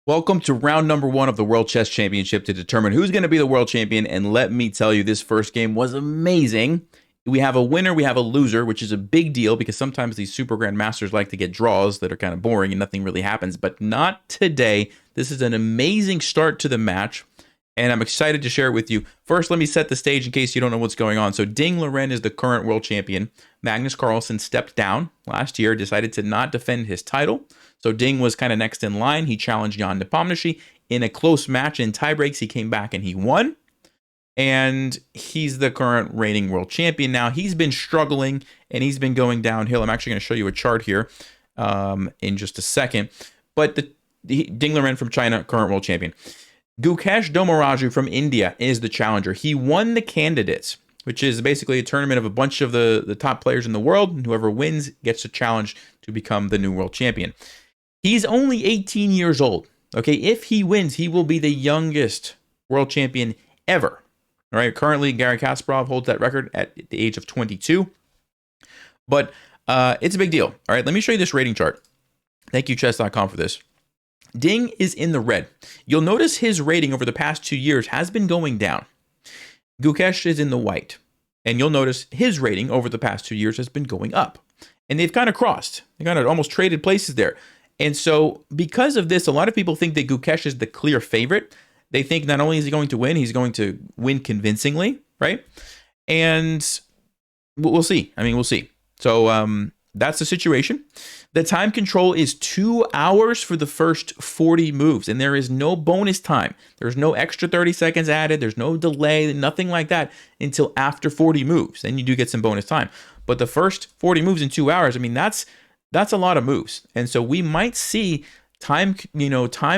Welcome to round number one of the World Chess Championship to determine who's going to be the world champion. And let me tell you, this first game was amazing. We have a winner, we have a loser, which is a big deal because sometimes these Super Grandmasters like to get draws that are kind of boring and nothing really happens, but not today. This is an amazing start to the match, and I'm excited to share it with you. First, let me set the stage in case you don't know what's going on. So Ding Liren is the current world champion. Magnus Carlsen stepped down last year, decided to not defend his title. So Ding was kind of next in line. He challenged Jan Nepomniachtchi in a close match in tiebreaks. He came back and he won. And he's the current reigning world champion now. He's been struggling and he's been going downhill. I'm actually going to show you a chart here in just a second. But Ding Liren from China, current world champion. Gukesh Domoraju from India is the challenger. He won the candidates, which is basically a tournament of a bunch of the top players in the world. And whoever wins gets a challenge to become the new world champion. He's only 18 years old. Okay, if he wins, he will be the youngest world champion ever. All right, currently Garry Kasparov holds that record at the age of 22. But it's a big deal. All right, let me show you this rating chart. Thank you, chess.com, for this. Ding is in the red. You'll notice his rating over the past 2 years has been going down. Gukesh is in the white. And you'll notice his rating over the past 2 years has been going up. And they've kind of crossed. They kind of almost traded places there. And so because of this, a lot of people think that Gukesh is the clear favorite. They think not only is he going to win, he's going to win convincingly, right? And we'll see. I mean, we'll see. So that's the situation. The time control is 2 hours for the first 40 moves, and there is no bonus time. There's no extra 30 seconds added. There's no delay, nothing like that until after 40 moves. Then you do get some bonus time. But the first 40 moves in 2 hours, I mean, that's a lot of moves. And so we might see time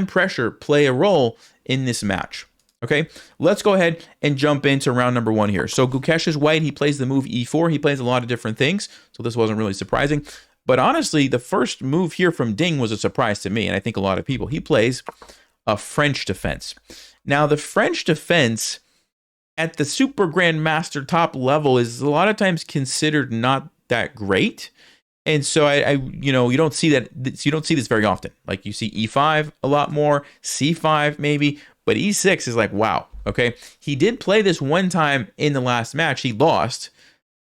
pressure play a role in this match. Okay, let's go ahead and jump into round number one here. So Gukesh is white. He plays the move e4. He plays a lot of different things, so this wasn't really surprising. But honestly, the first move here from Ding was a surprise to me, and I think a lot of people. He plays a French defense. Now, the French defense at the Super Grandmaster top level is a lot of times considered not that great. And so you don't see that. You don't see this very often. Like you see e5 a lot more, c5 maybe, but e6 is like, wow. Okay, he did play this one time in the last match. He lost,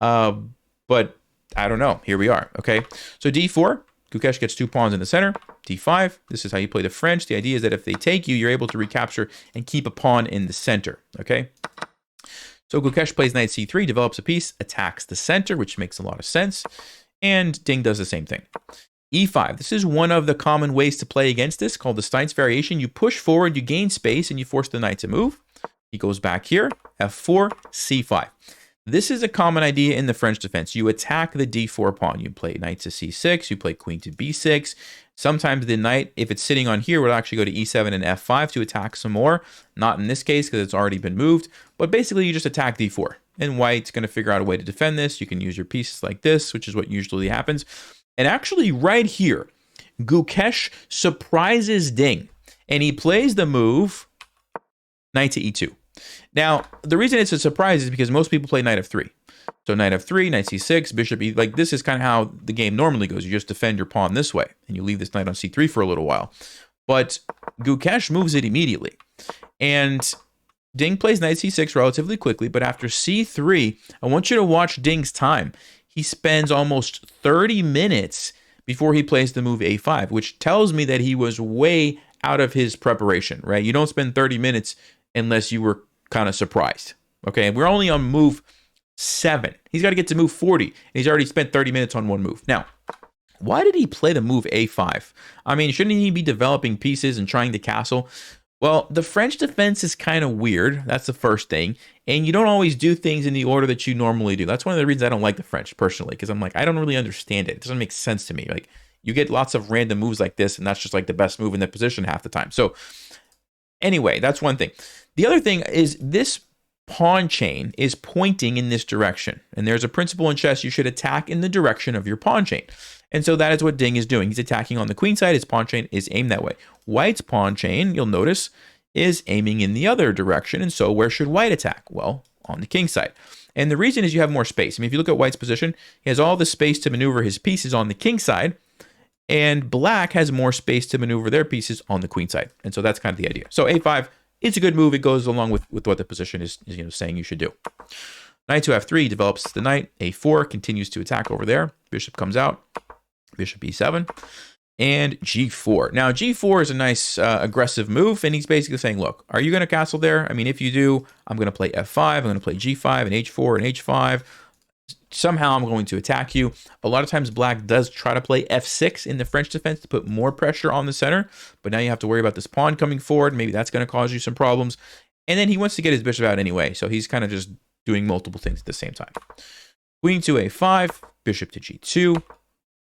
but I don't know. Here we are. Okay, so d4. Gukesh gets 2 pawns in the center. d5. This is how you play the French. The idea is that if they take you, you're able to recapture and keep a pawn in the center. Okay. So Gukesh plays knight c3, develops a piece, attacks the center, which makes a lot of sense. And Ding does the same thing. e5. This is one of the common ways to play against this, called the Stein's variation. You push forward, you gain space, and you force the knight to move. He goes back here. f4, c5. This is a common idea in the French defense. You attack the d4 pawn. You play knight to c6. You play queen to b6. Sometimes the knight, if it's sitting on here, will actually go to e7 and f5 to attack some more. Not in this case because it's already been moved. But basically, you just attack d4. And white's going to figure out a way to defend this. You can use your pieces like this, which is what usually happens. And actually, right here, Gukesh surprises Ding. And he plays the move knight to e2. Now, the reason it's a surprise is because most people play knight f3. So knight f3, knight c6, bishop e. Like this is kind of how the game normally goes. You just defend your pawn this way. And you leave this knight on c3 for a little while. But Gukesh moves it immediately. And Ding plays knight c6 relatively quickly, but after c3, I want you to watch Ding's time. He spends almost 30 minutes before he plays the move a5, which tells me that he was way out of his preparation, right? You don't spend 30 minutes unless you were kind of surprised, okay? We're only on move 7. He's got to get to move 40, and he's already spent 30 minutes on one move. Now, why did he play the move a5? I mean, shouldn't he be developing pieces and trying to castle? Well, the French defense is kind of weird. That's the first thing. And you don't always do things in the order that you normally do. That's one of the reasons I don't like the French personally, because I'm like, I don't really understand it. It doesn't make sense to me. Like, you get lots of random moves like this, and that's just like the best move in the position half the time. So anyway, that's one thing. The other thing is this pawn chain is pointing in this direction. And there's a principle in chess, you should attack in the direction of your pawn chain. And so that is what Ding is doing. He's attacking on the queen side. His pawn chain is aimed that way. White's pawn chain, you'll notice, is aiming in the other direction. And so where should white attack? Well, on the king side. And the reason is you have more space. I mean, if you look at white's position, he has all the space to maneuver his pieces on the king side. And black has more space to maneuver their pieces on the queen side. And so that's kind of the idea. So a5, it's a good move. It goes along with what the position is saying you should do. Knight to f3 develops the knight. a4 continues to attack over there. Bishop comes out. Bishop e7. And g4. Now, g4 is a nice aggressive move, and he's basically saying, look, are you going to castle there? I mean, if you do, I'm going to play f5, I'm going to play g5, and h4, and h5. Somehow I'm going to attack you. A lot of times black does try to play f6 in the French defense to put more pressure on the center, but now you have to worry about this pawn coming forward. Maybe that's going to cause you some problems. And then he wants to get his bishop out anyway, so he's kind of just doing multiple things at the same time. Queen to a5, bishop to g2,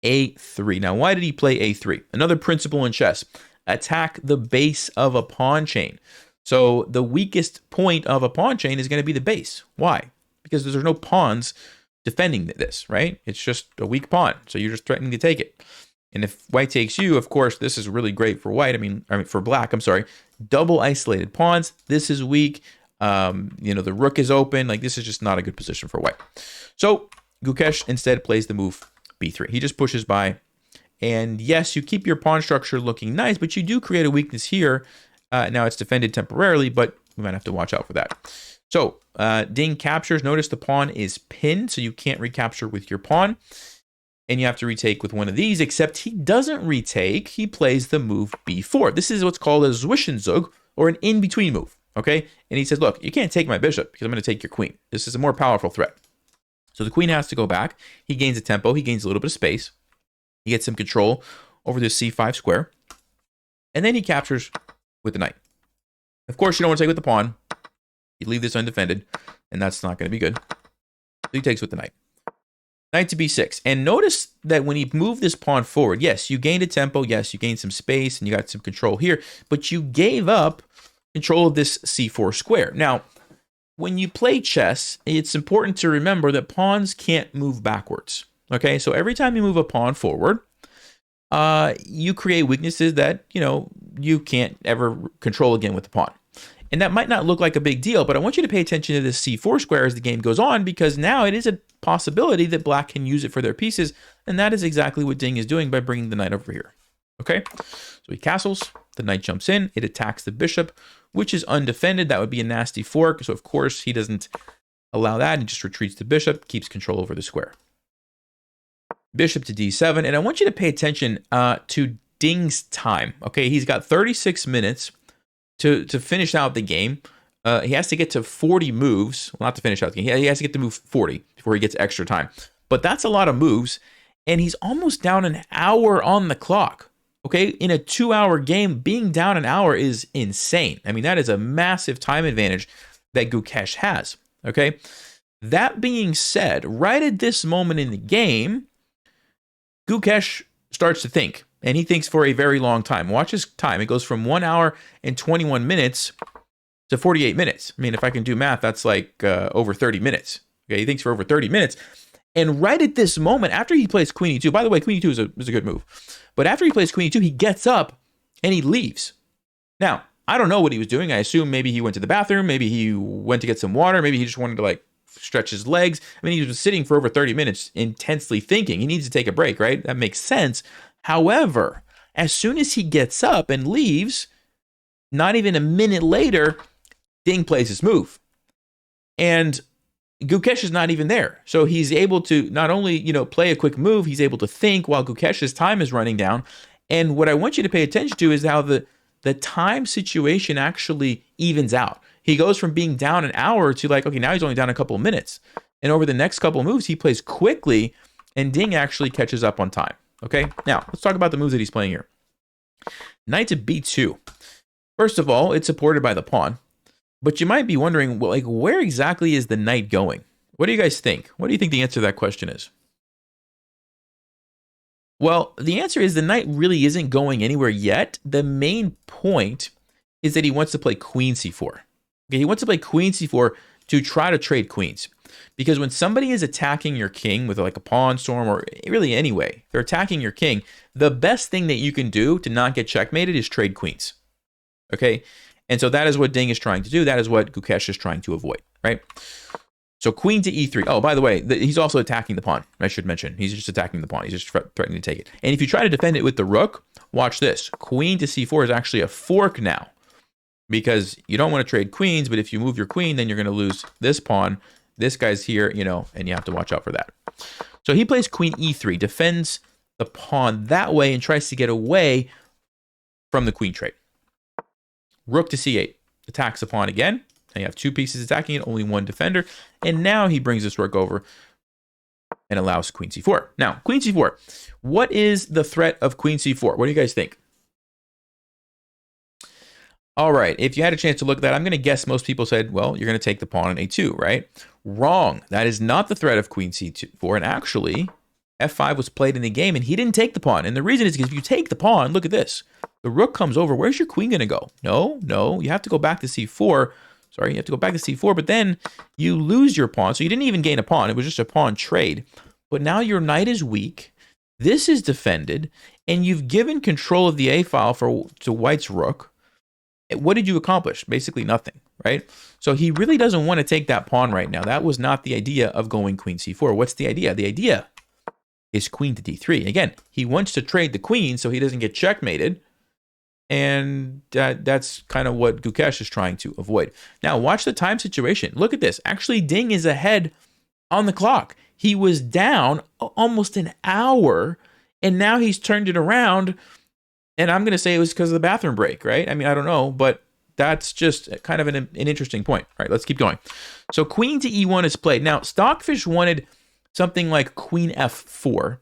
a3. Now, why did he play a3? Another principle in chess: attack the base of a pawn chain. So the weakest point of a pawn chain is going to be the base. Why? Because there's no pawns defending this, right? It's just a weak pawn, so you're just threatening to take it. And if white takes you, of course, this is really great for white. I mean for black, I'm sorry. Double isolated pawns. This is weak. The rook is open. Like, this is just not a good position for white. So Gukesh instead plays the move b3. He just pushes by. And yes, you keep your pawn structure looking nice, but you do create a weakness here. Now it's defended temporarily, but we might have to watch out for that. So Ding captures. Notice the pawn is pinned, so you can't recapture with your pawn. And you have to retake with one of these, except he doesn't retake. He plays the move b4. This is what's called a Zwischenzug, or an in-between move, okay? And he says, look, you can't take my bishop because I'm going to take your queen. This is a more powerful threat. So the queen has to go back. He gains a tempo. He gains a little bit of space. He gets some control over this c5 square. And then he captures with the knight. Of course, you don't want to take with the pawn. You leave this undefended, and that's not going to be good. So he takes with the knight. Knight to b6. And notice that when he moved this pawn forward, yes, you gained a tempo. Yes, you gained some space, and you got some control here. But you gave up control of this c4 square. Now, when you play chess, it's important to remember that pawns can't move backwards. Okay, so every time you move a pawn forward, you create weaknesses that, you can't ever control again with the pawn. And that might not look like a big deal, but I want you to pay attention to this c4 square as the game goes on, because now it is a possibility that black can use it for their pieces, and that is exactly what Ding is doing by bringing the knight over here. Okay, so he castles, the knight jumps in, it attacks the bishop, which is undefended. That would be a nasty fork, so of course he doesn't allow that, he just retreats the bishop, keeps control over the square. Bishop to d7, and I want you to pay attention to Ding's time. Okay, he's got 36 minutes to finish out the game. He has to get to 40 moves. Well, not to finish out the game. He has to get to move 40 before he gets extra time. But that's a lot of moves, and he's almost down an hour on the clock. Okay, in a 2-hour game, being down an hour is insane. I mean, that is a massive time advantage that Gukesh has. Okay, that being said, right at this moment in the game, Gukesh starts to think, and he thinks for a very long time. Watch his time. It goes from 1 hour and 21 minutes to 48 minutes. I mean, if I can do math, that's like over 30 minutes. Okay, he thinks for over 30 minutes. And right at this moment, after he plays queen e2, by the way, queen e2 is a good move. But after he plays queen e2, he gets up and he leaves. Now, I don't know what he was doing. I assume maybe he went to the bathroom. Maybe he went to get some water. Maybe he just wanted to stretch his legs. I mean, he was sitting for over 30 minutes intensely thinking. He needs to take a break, right? That makes sense. However, as soon as he gets up and leaves, not even a minute later, Ding plays his move. And Gukesh is not even there. So he's able to not only, play a quick move, he's able to think while Gukesh's time is running down. And what I want you to pay attention to is how the time situation actually evens out. He goes from being down an hour to okay, now he's only down a couple of minutes. And over the next couple of moves, he plays quickly, and Ding actually catches up on time. Okay, now let's talk about the moves that he's playing here. Knight to b2. First of all, it's supported by the pawn. But you might be wondering, well, where exactly is the knight going? What do you guys think? What do you think the answer to that question is? Well, the answer is the knight really isn't going anywhere yet. The main point is that he wants to play queen c4. Okay, he wants to play queen c4 to try to trade queens. Because when somebody is attacking your king with a pawn storm, or really anyway, they're attacking your king, the best thing that you can do to not get checkmated is trade queens. Okay? And so that is what Ding is trying to do. That is what Gukesh is trying to avoid, right? So queen to e3. Oh, by the way, he's also attacking the pawn. I should mention. He's just attacking the pawn. He's just threatening to take it. And if you try to defend it with the rook, watch this. Queen to c4 is actually a fork now. Because you don't want to trade queens, but if you move your queen, then you're going to lose this pawn. This guy's here, you know, and you have to watch out for that. So he plays queen e3, defends the pawn that way, and tries to get away from the queen trade. Rook to c8, attacks the pawn again. And you have two pieces attacking it, only one defender. And now he brings this rook over and allows queen c4. Now, queen c4. What is the threat of queen c4? What do you guys think? All right, if you had a chance to look at that, I'm going to guess most people said, well, you're going to take the pawn on a2, right? Wrong. That is not the threat of queen c4. And actually, f5 was played in the game, and he didn't take the pawn. And the reason is because if you take the pawn, look at this. The rook comes over. Where's your queen going to go? No. You have to go back to c4. Sorry, you have to go back to c4, but then you lose your pawn. So you didn't even gain a pawn. It was just a pawn trade. But now your knight is weak. This is defended, and you've given control of the a file to white's rook. What did you accomplish? Basically nothing, right? So he really doesn't want to take that pawn right now. That was not the idea of going queen c4. What's the idea? The idea is queen to d3. Again, he wants to trade the queen so he doesn't get checkmated. And that's kind of what Gukesh is trying to avoid. Now, watch the time situation. Look at this. Actually, Ding is ahead on the clock. He was down almost an hour, and now he's turned it around. And I'm going to say it was because of the bathroom break, right? I mean, I don't know, but that's just kind of an interesting point. All right, let's keep going. So queen to e1 is played. Now, Stockfish wanted something like queen f4.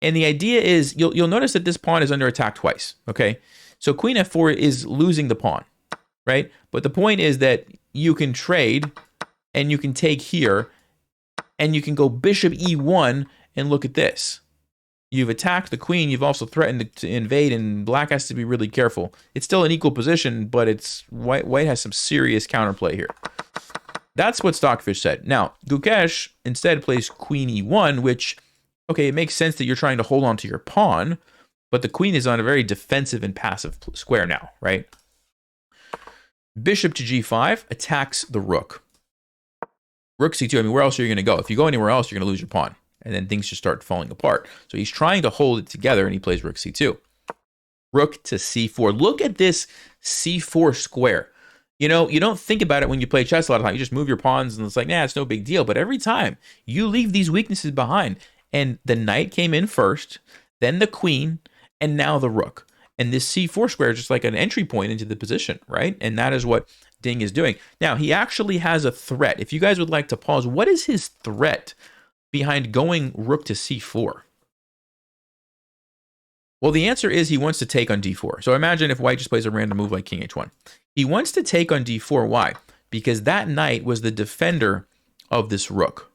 And the idea is, you'll notice that this pawn is under attack twice, okay? So queen f4 is losing the pawn, right? But the point is that you can trade, and you can take here, and you can go bishop e1, and look at this. You've attacked the queen. You've also threatened to invade, and black has to be really careful. It's still an equal position, but it's white has some serious counterplay here. That's what Stockfish said. Now, Gukesh instead plays queen e1, which, okay, it makes sense that you're trying to hold on to your pawn, but the queen is on a very defensive and passive square now, right? Bishop to g5 attacks the rook. Rook c2, I mean, where else are you going to go? If you go anywhere else, you're going to lose your pawn. And then things just start falling apart. So he's trying to hold it together, and he plays rook c2. Rook to c4. Look at this c4 square. You know, you don't think about it when you play chess a lot of time. You just move your pawns, and it's like, nah, it's no big deal. But every time, you leave these weaknesses behind. And the knight came in first, then the queen, and now the rook. And this c4 square is just like an entry point into the position, right? And that is what Ding is doing. Now, he actually has a threat. If you guys would like to pause, what is his threat behind going rook to c4? Well, the answer is he wants to take on d4. So imagine if white just plays a random move like king h1. He wants to take on d4. Why? Because that knight was the defender of this rook.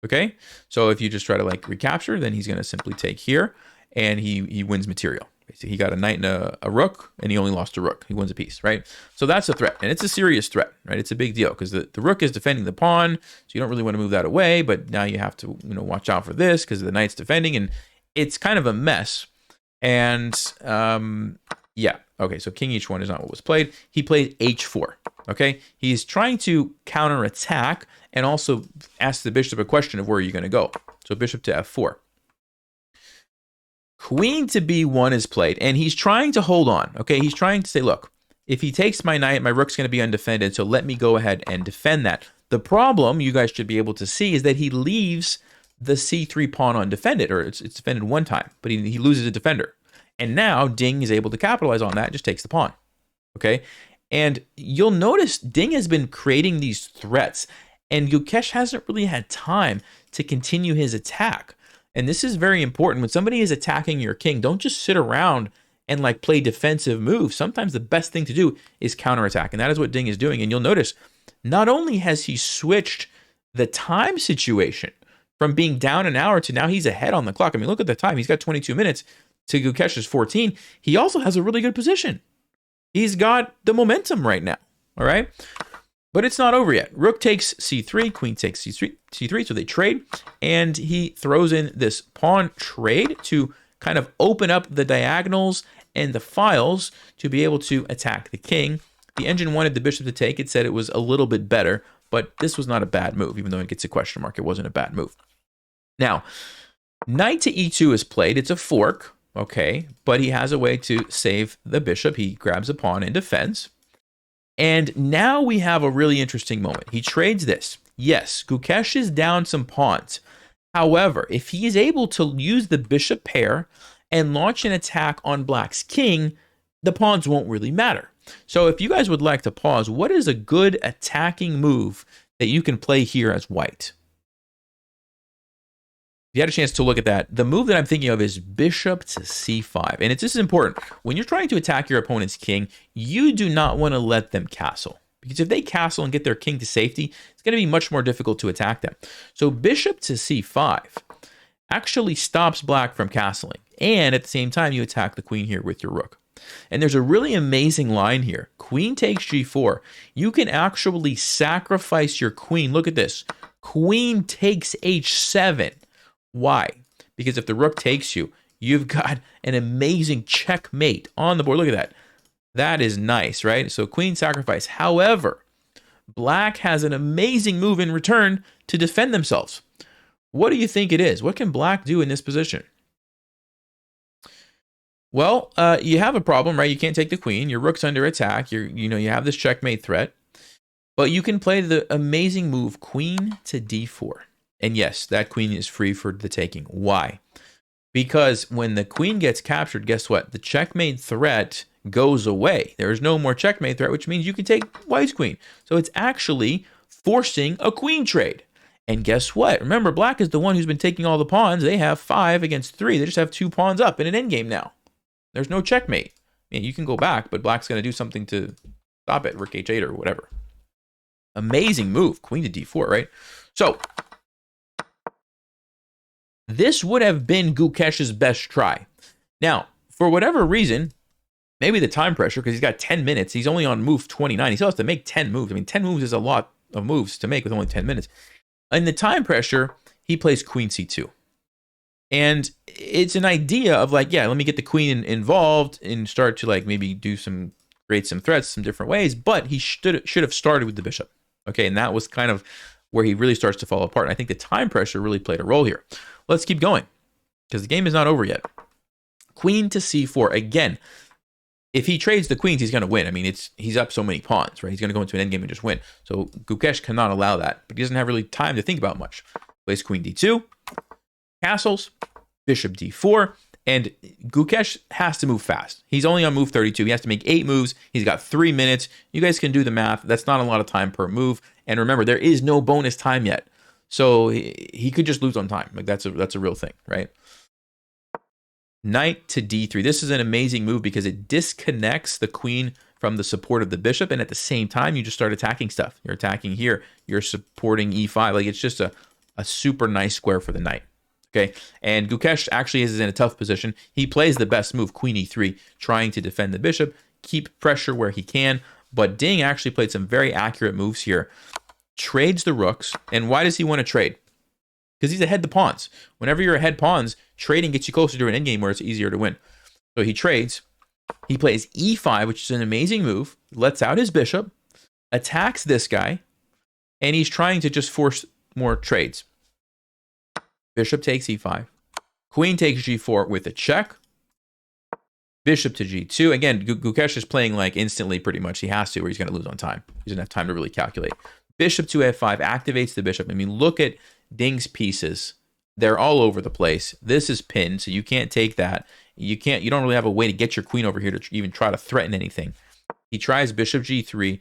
Okay? So if you just try to like recapture, then he's going to simply take here, and he wins material. He got a knight and a rook, and he only lost a rook. He wins a piece, right? So that's a threat, and it's a serious threat, right? It's a big deal because the rook is defending the pawn, so you don't really want to move that away, but now you have to, you know, watch out for this because the knight's defending, and it's kind of a mess. And yeah, okay, so king h1 is not what was played. He played h4, okay? He's trying to counterattack and also ask the bishop a question of where are you going to go. So bishop to f4. Queen to b1 is played, and he's trying to hold on, okay? He's trying to say, look, if he takes my knight, my rook's going to be undefended, so let me go ahead and defend that. The problem, you guys should be able to see, is that he leaves the c3 pawn undefended, or it's defended one time, but he loses a defender. And now Ding is able to capitalize on that and just takes the pawn, okay? And you'll notice Ding has been creating these threats, and Gukesh hasn't really had time to continue his attack. And this is very important. When somebody is attacking your king, don't just sit around and like play defensive moves. Sometimes the best thing to do is counterattack. And that is what Ding is doing. And you'll notice, not only has he switched the time situation from being down an hour to now he's ahead on the clock. I mean, look at the time. He's got 22 minutes to Gukesh's 14. He also has a really good position. He's got the momentum right now. All right. But it's not over yet. Rook takes c3, queen takes c3, so they trade, and he throws in this pawn trade to kind of open up the diagonals and the files to be able to attack the king. The engine wanted the bishop to take. It said it was a little bit better, but this was not a bad move. Even though it gets a question mark, it wasn't a bad move. Now, knight to e2 is played. It's a fork, okay, but he has a way to save the bishop. He grabs a pawn and defends. And now we have a really interesting moment. He trades this. Yes, Gukesh is down some pawns. However, if he is able to use the bishop pair and launch an attack on Black's king, the pawns won't really matter. So if you guys would like to pause, what is a good attacking move that you can play here as white? If you had a chance to look at that, the move that I'm thinking of is bishop to c5. And this is important. When you're trying to attack your opponent's king, you do not want to let them castle. Because if they castle and get their king to safety, it's going to be much more difficult to attack them. So bishop to c5 actually stops Black from castling. And at the same time, you attack the queen here with your rook. And there's a really amazing line here. Queen takes g4. You can actually sacrifice your queen. Look at this. Queen takes h7. Why? Because if the rook takes you, you've got an amazing checkmate on the board. Look at that. That is nice, right? So queen sacrifice. However, Black has an amazing move in return to defend themselves. What do you think it is? What can Black do in this position? Well, you have a problem, right? You can't take the queen. Your rook's under attack. You have this checkmate threat. But you can play the amazing move queen to d4. And yes, that queen is free for the taking. Why? Because when the queen gets captured, guess what? The checkmate threat goes away. There is no more checkmate threat, which means you can take white's queen. So it's actually forcing a queen trade. And guess what? Remember, Black is the one who's been taking all the pawns. They have 5 against 3. They just have 2 pawns up in an endgame now. There's no checkmate. I mean, you can go back, but Black's going to do something to stop it, rook h8 or whatever. Amazing move, queen to d4, right? So this would have been Gukesh's best try. Now, for whatever reason, maybe the time pressure, because he's got 10 minutes. He's only on move 29. He still has to make 10 moves. I mean, 10 moves is a lot of moves to make with only 10 minutes. In the time pressure, he plays queen c2. And it's an idea of like, yeah, let me get the queen involved and start to like maybe create some threats some different ways. But he should have started with the bishop. Okay, and that was kind of where he really starts to fall apart. And I think the time pressure really played a role here. Let's keep going because the game is not over yet. Queen to c4. Again, if he trades the queens, he's going to win. I mean, he's up so many pawns, right? He's going to go into an endgame and just win. So Gukesh cannot allow that, but he doesn't have really time to think about much. Plays queen d2, castles, bishop d4, and Gukesh has to move fast. He's only on move 32. He has to make 8 moves. He's got 3 minutes. You guys can do the math. That's not a lot of time per move. And remember, there is no bonus time yet. So he could just lose on time. Like that's a real thing, right? Knight to d3. This is an amazing move because it disconnects the queen from the support of the bishop, and at the same time, you just start attacking stuff. You're attacking here. You're supporting e5. Like it's just a super nice square for the knight. Okay, and Gukesh actually is in a tough position. He plays the best move, queen e3, trying to defend the bishop, keep pressure where he can. But Ding actually played some very accurate moves here. Trades the rooks, and why does he want to trade? Because he's ahead the pawns. Whenever you're ahead pawns, trading gets you closer to an endgame where it's easier to win. So he trades. He plays e5, which is an amazing move. Lets out his bishop, attacks this guy, and he's trying to just force more trades. Bishop takes e5. Queen takes g4 with a check. Bishop to g2. Again, Gukesh is playing like instantly pretty much. He has to or he's going to lose on time. He doesn't have time to really calculate. Bishop to f5 activates the bishop. I mean, look at Ding's pieces. They're all over the place. This is pinned, so you can't take that. You don't really have a way to get your queen over here to even try to threaten anything. He tries bishop g3.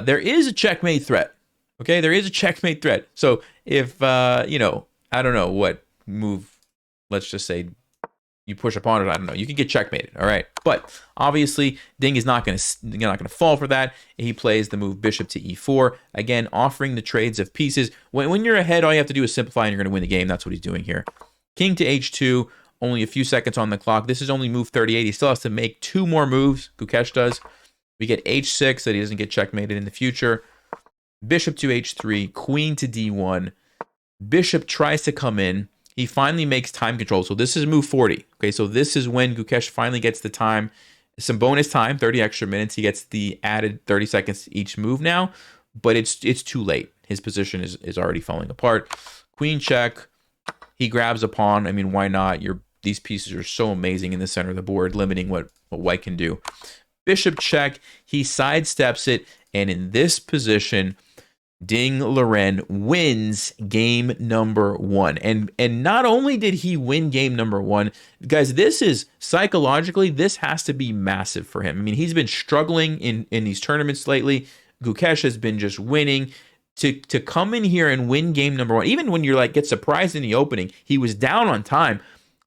There is a checkmate threat. Okay, there is a checkmate threat. So if, I don't know what move, let's just say you push a pawn, or I don't know, you can get checkmated, all right? But obviously, Ding is not going to fall for that. He plays the move bishop to e4, again, offering the trades of pieces. When you're ahead, all you have to do is simplify and you're going to win the game. That's what he's doing here. King to h2, only a few seconds on the clock. This is only move 38. He still has to make 2 more moves, Gukesh does. We get h6 that he doesn't get checkmated in the future. Bishop to h3, queen to d1. Bishop tries to come in. He finally makes time control. So this is move 40. Okay, so this is when Gukesh finally gets the time, some bonus time, 30 extra minutes. He gets the added 30 seconds to each move now, but it's too late. his position is already falling apart. Queen check. He grabs a pawn. I mean, why not? These pieces are so amazing in the center of the board, limiting what white can do. Bishop check. He sidesteps it, and in this position, Ding Liren wins game number 1. And not only did he win game number 1, guys, this is psychologically, this has to be massive for him. I mean, he's been struggling in these tournaments lately. Gukesh has been just winning. To come in here and win game number 1, even when you're like get surprised in the opening, he was down on time.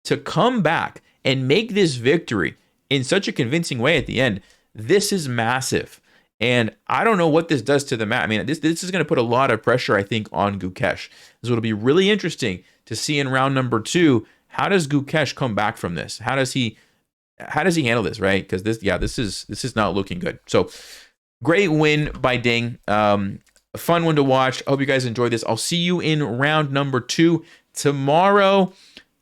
To come back and make this victory in such a convincing way at the end, this is massive. And I don't know what this does to the match. I mean, this is going to put a lot of pressure, I think, on Gukesh. So it'll be really interesting to see in round number 2, how does Gukesh come back from this? How does he handle this, right? Because this is not looking good. So great win by Ding. A fun one to watch. I hope you guys enjoyed this. I'll see you in round number 2 tomorrow.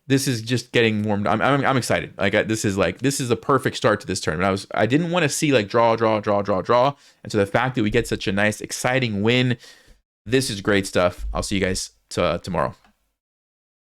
This is just getting warmed. I'm excited. This is the perfect start to this tournament. I didn't want to see like draw. And so the fact that we get such a nice, exciting win, this is great stuff. I'll see you guys tomorrow.